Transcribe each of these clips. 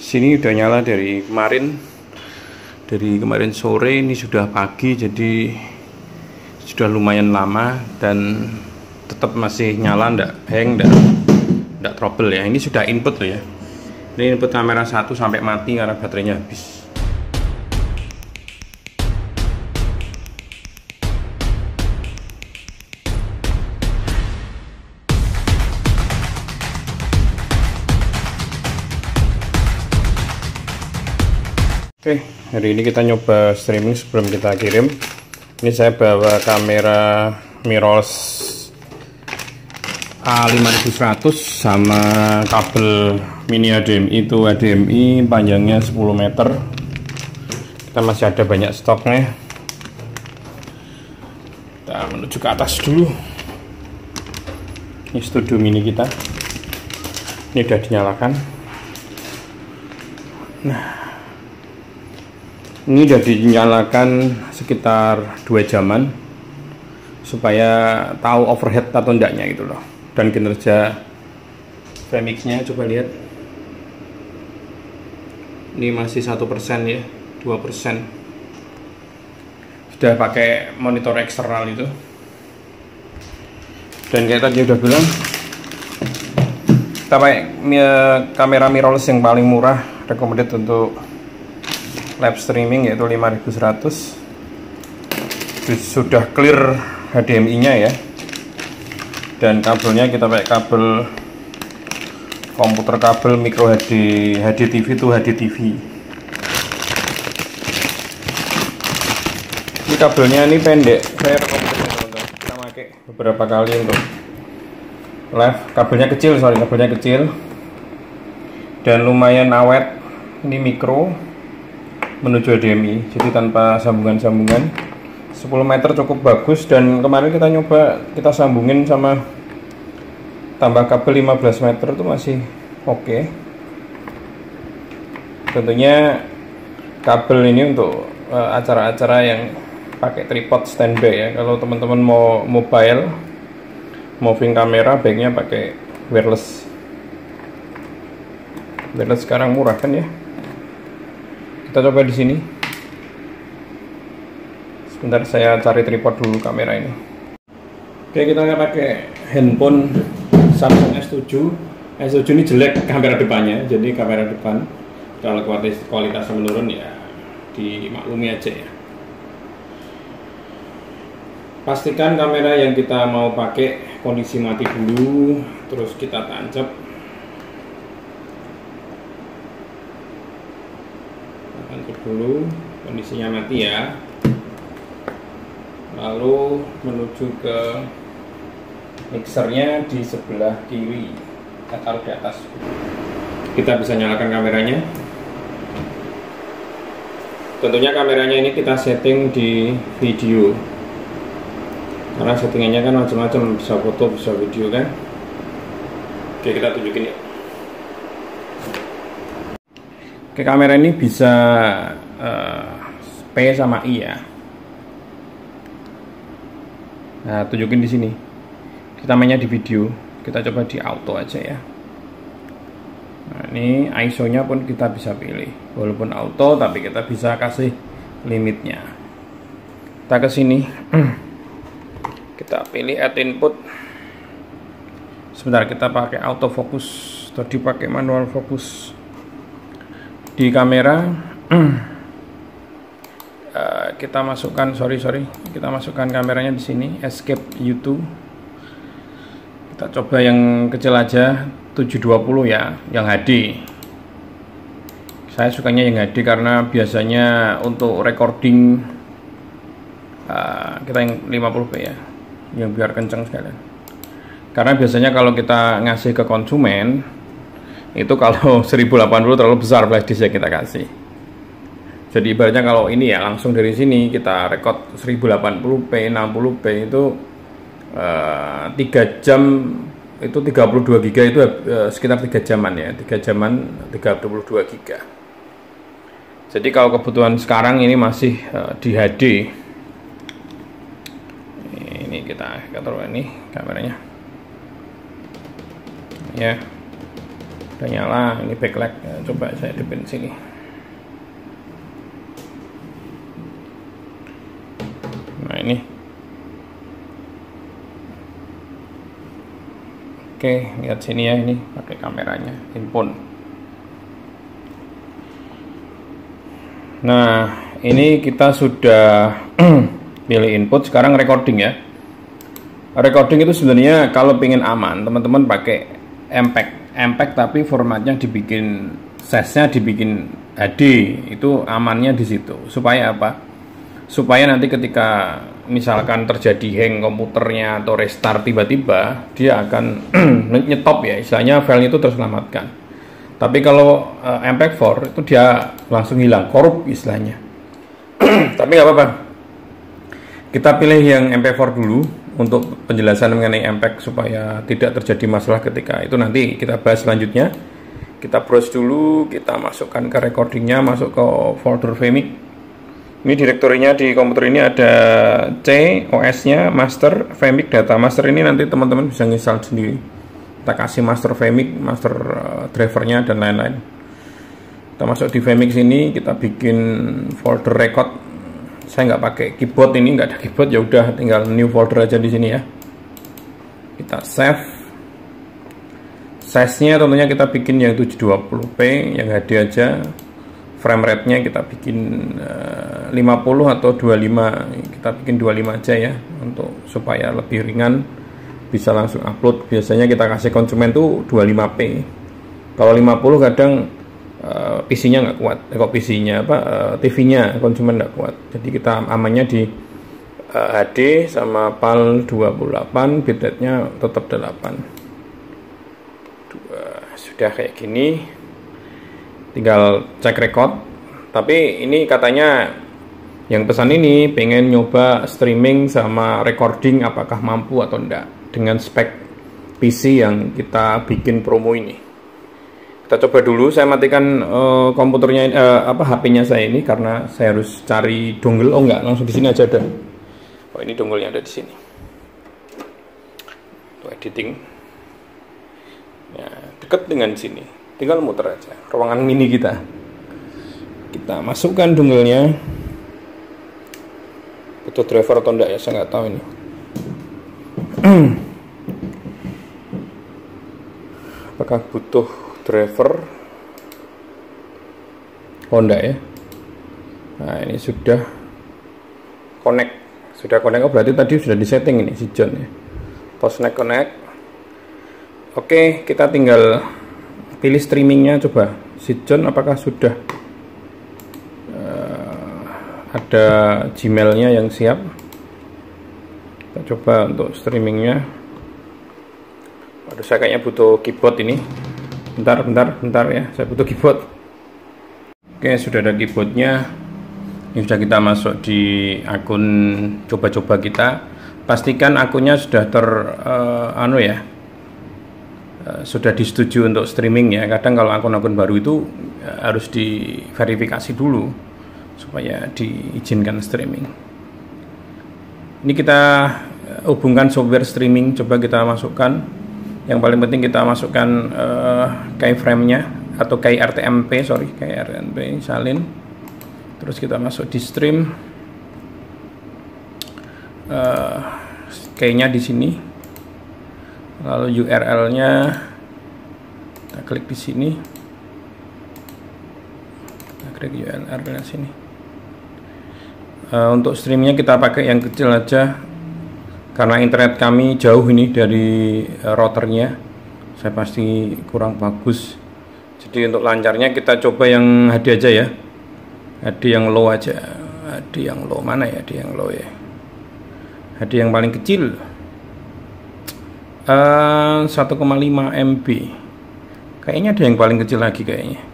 Sini udah nyala dari kemarin sore, ini sudah pagi, jadi sudah lumayan lama dan tetap masih nyala, ndak hang, ndak trouble ya. Ini sudah input loh ya. Ini input kamera 1 sampai mati karena baterainya habis. Oke, hari ini kita nyoba streaming sebelum kita kirim. Ini saya bawa kamera mirrorless A5100 sama kabel mini HDMI, itu HDMI panjangnya 10 meter. Kita masih ada banyak stoknya. Kita menuju ke atas dulu. Ini studio mini kita. Ini udah dinyalakan. Nah, ini udah dinyalakan sekitar 2 jaman supaya tahu overhead atau enggaknya gitu loh. Dan kinerja VMix-nya coba lihat. Ini masih 1% ya, 2%. Sudah pakai monitor eksternal itu. Dan kayak tadi udah bilang, kita pakai kamera mirrorless yang paling murah, recommended untuk live streaming, yaitu 5100. Sudah clear HDMI nya ya, dan kabelnya kita pakai kabel komputer, kabel micro HDTV to HDTV. Ini kabelnya ini pendek, saya rekomendasi teman-teman, kita pakai beberapa kali untuk live. Kabelnya kecil dan lumayan awet. Ini micro menuju HDMI, jadi tanpa sambungan-sambungan. 10 meter cukup bagus, dan kemarin kita nyoba, kita sambungin sama tambah kabel 15 meter itu masih oke. Tentunya kabel ini untuk acara-acara yang pakai tripod standby ya. Kalau teman-teman mau mobile, moving kamera, baiknya pakai wireless. Wireless sekarang murah kan ya. Kita coba di sini. Sebentar, saya cari tripod dulu kamera ini. Oke, kita akan pakai handphone Samsung S7. S7 ini jelek kamera depannya, jadi kamera depan kalau kualitasnya menurun ya dimaklumi aja ya. Pastikan kamera yang kita mau pakai kondisi mati dulu, terus kita tancap. Dulu kondisinya mati ya, lalu menuju ke mixernya di sebelah kiri, kita taruh di atas. Kita bisa nyalakan kameranya. Tentunya kameranya ini kita setting di video, karena settingannya kan macam-macam, bisa foto, bisa video kan. Oke, kita tunjukin ya. Oke, kamera ini bisa P sama I ya. Nah, tunjukin di sini. Kita mainnya di video. Kita coba di auto aja ya. Nah, ini ISO-nya pun kita bisa pilih. Walaupun auto, tapi kita bisa kasih limitnya. Kita ke sini. Kita pilih add input. Sebentar, kita pakai autofocus. Tadi pakai manual fokus. Di kamera kita masukkan kita masukkan kameranya di sini, escape U2. Kita coba yang kecil aja, 720 ya, yang HD. Saya sukanya yang HD karena biasanya untuk recording kita yang 50p ya, yang biar kenceng sekalian. Karena biasanya kalau kita ngasih ke konsumen itu, kalau 1080 terlalu besar flash disk yang kita kasih. Jadi ibaratnya kalau ini ya langsung dari sini kita record 1080p 60p itu 3 jam itu 32 GB itu sekitar 3 jaman ya, 3 jaman 32 GB. Jadi kalau kebutuhan sekarang ini masih di HD. Ini kita taruh ini kameranya ya. udah nyala. Ini backlight, coba saya hidupin sini. Nah ini, oke, lihat sini ya, ini pakai kameranya handphone. Nah ini kita sudah pilih input, sekarang recording ya. Recording itu sebenarnya kalau pengen aman, teman-teman pakai MPEG tapi formatnya dibikin, size-nya dibikin HD, itu amannya di situ. Supaya apa? Supaya nanti ketika misalkan terjadi hang komputernya atau restart tiba-tiba, dia akan nyetop ya, istilahnya file itu terselamatkan. Tapi kalau MPEG-4 itu dia langsung hilang, korup istilahnya. Tapi nggak apa-apa, kita pilih yang MP4 dulu untuk penjelasan mengenai MPEG supaya tidak terjadi masalah ketika itu. Nanti kita bahas selanjutnya. Kita browse dulu, kita masukkan ke recordingnya, masuk ke folder Vmic. Ini direktorinya di komputer ini ada C, OS-nya, master, Vmic data. Master ini nanti teman-teman bisa install sendiri. Kita kasih master Vmic, master drivernya dan lain-lain. Kita masuk di Vmic sini, kita bikin folder record. Saya nggak pakai keyboard, ini nggak ada keyboard, ya udah tinggal new folder aja di sini ya. Kita save. Size-nya tentunya kita bikin yang 720p, yang HD aja. Frame rate-nya kita bikin 50 atau 25. Kita bikin 25 aja ya, untuk supaya lebih ringan, bisa langsung upload. Biasanya kita kasih konsumen tuh 25p. Kalau 50 kadang PC-nya nggak kuat, kok PC-nya TV-nya konsumen nggak kuat. Jadi kita amannya di HD sama PAL 28, bitrate-nya tetap 8. Sudah kayak gini, tinggal cek record. Tapi ini katanya yang pesan ini pengen nyoba streaming sama recording apakah mampu atau enggak dengan spek PC yang kita bikin promo ini. Kita coba dulu, saya matikan komputernya, HP-nya saya ini karena saya harus cari dongle. Oh enggak, langsung di sini aja ada. Oh ini dongle-nya ada di sini. Untuk editing. Ya, dekat dengan sini. Tinggal muter aja. Ruangan mini kita. Kita masukkan dongle-nya. Butuh driver atau enggak ya, saya nggak tahu ini. Apakah butuh driver? Oh enggak ya. Nah ini sudah connect. Oh berarti tadi sudah disetting ini si John ya. Post connect. Oke, kita tinggal pilih streamingnya. Coba si John apakah sudah ada Gmailnya yang siap. Kita coba untuk streamingnya. Aduh, saya kayaknya butuh keyboard ini. Bentar ya, saya butuh keyboard. Oke, sudah ada keyboardnya. Ini sudah kita masuk di akun coba-coba kita. Pastikan akunnya sudah sudah disetujui untuk streaming ya. Kadang kalau akun-akun baru itu harus diverifikasi dulu supaya diizinkan streaming. Ini kita hubungkan software streaming, coba kita masukkan. Yang paling penting kita masukkan keyframe-nya atau KRTMP salin. Terus kita masuk di stream, key-nya di sini. Lalu URL-nya kita klik di sini. Kita klik URL-nya sini. Untuk streamnya kita pakai yang kecil aja, karena internet kami jauh ini dari routernya, saya pasti kurang bagus. Jadi untuk lancarnya kita coba yang HD aja ya, HD yang low aja. HD yang low mana ya? HD yang low ya, HD yang paling kecil 1,5 MB. Kayaknya ada yang paling kecil lagi kayaknya.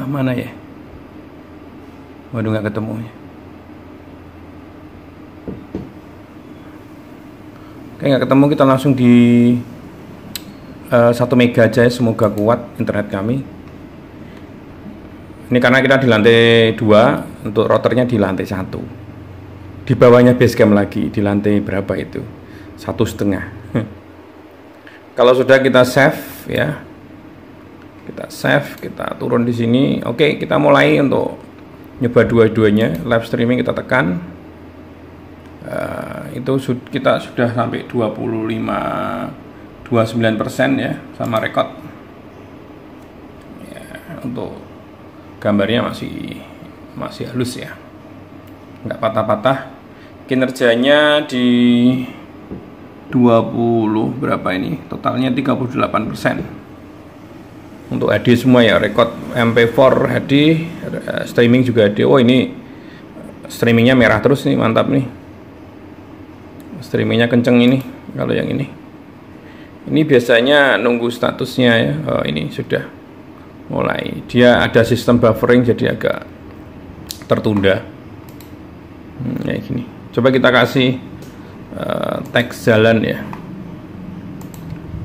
Mana ya? Waduh, nggak ketemu ya. Oke, nggak ketemu, kita langsung di 1 mega aja ya, semoga kuat internet kami. Ini karena kita di lantai 2, untuk routernya di lantai 1. Di bawahnya basecamp lagi, di lantai berapa itu? 1,5. Kalau sudah kita save ya, Kita save, kita turun di sini. Oke, kita mulai untuk nyoba dua-duanya. Live streaming kita tekan. Itu kita sudah sampai 29% ya, sama rekod. Ya, untuk gambarnya masih halus ya, nggak patah-patah. Kinerjanya di 20 berapa ini, totalnya 38%. Untuk HD semua ya, rekod MP4 HD, streaming juga HD. Oh, ini streamingnya merah terus nih, mantap nih, streamingnya kenceng ini. Kalau yang ini biasanya nunggu statusnya ya. Oh, ini sudah mulai, dia ada sistem buffering jadi agak tertunda. Kayak gini. Coba kita kasih teks jalan ya,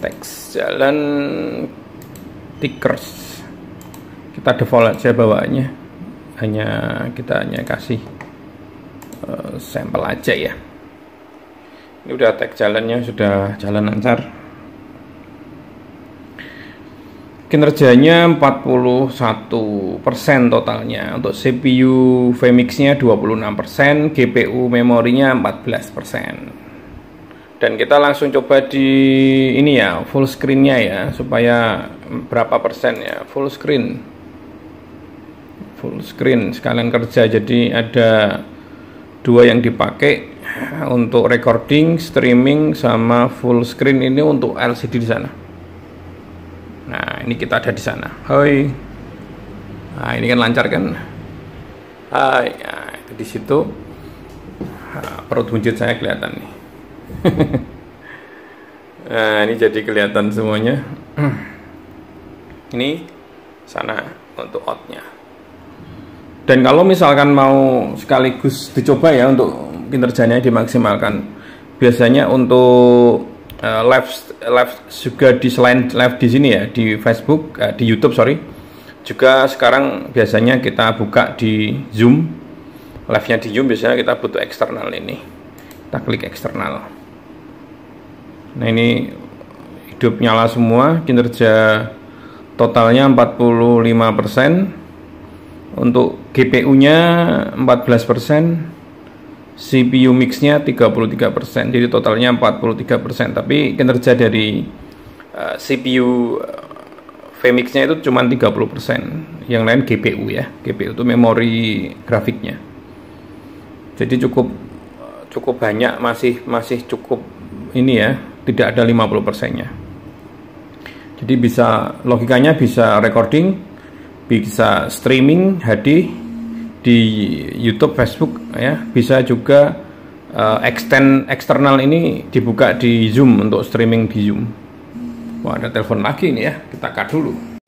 teks jalan tickers. Kita default aja bawaannya, kita hanya kasih sampel aja ya. Ini udah teks jalannya, sudah jalan lancar. Kinerjanya 41% totalnya. Untuk CPU VMix-nya 26%, GPU memorinya 14%. Dan kita langsung coba di ini ya, full screen-nya ya, supaya berapa persen ya, full screen sekalian kerja. Jadi ada dua yang dipakai untuk recording, streaming, sama full screen ini untuk LCD di sana. Nah, ini kita ada di sana. Hai. Nah, ini kan lancar kan? Hai. Nah, itu di situ. Nah, perut buncit saya kelihatan nih. Nah, ini jadi kelihatan semuanya. Ini sana untuk outnya. Dan kalau misalkan mau sekaligus dicoba ya untuk kinerjanya dimaksimalkan, biasanya untuk live juga di selain live di sini ya, di Facebook, di YouTube juga sekarang biasanya kita buka di Zoom. Live-nya di Zoom biasanya kita butuh eksternal ini. Kita klik eksternal. Nah, ini hidup nyala semua, kinerja totalnya 45%. Untuk GPU-nya 14%. CPU mix-nya 33%, jadi totalnya 43%. Tapi kinerja dari CPU VMix-nya itu cuma 30%. Yang lain GPU ya. GPU itu memori grafiknya. Jadi cukup banyak, masih cukup ini ya, tidak ada 50%-nya. Jadi bisa, logikanya bisa recording, bisa streaming HD di YouTube, Facebook ya, bisa juga extend eksternal ini dibuka di Zoom untuk streaming di Zoom. Wah, ada telepon lagi nih ya, kita cut dulu.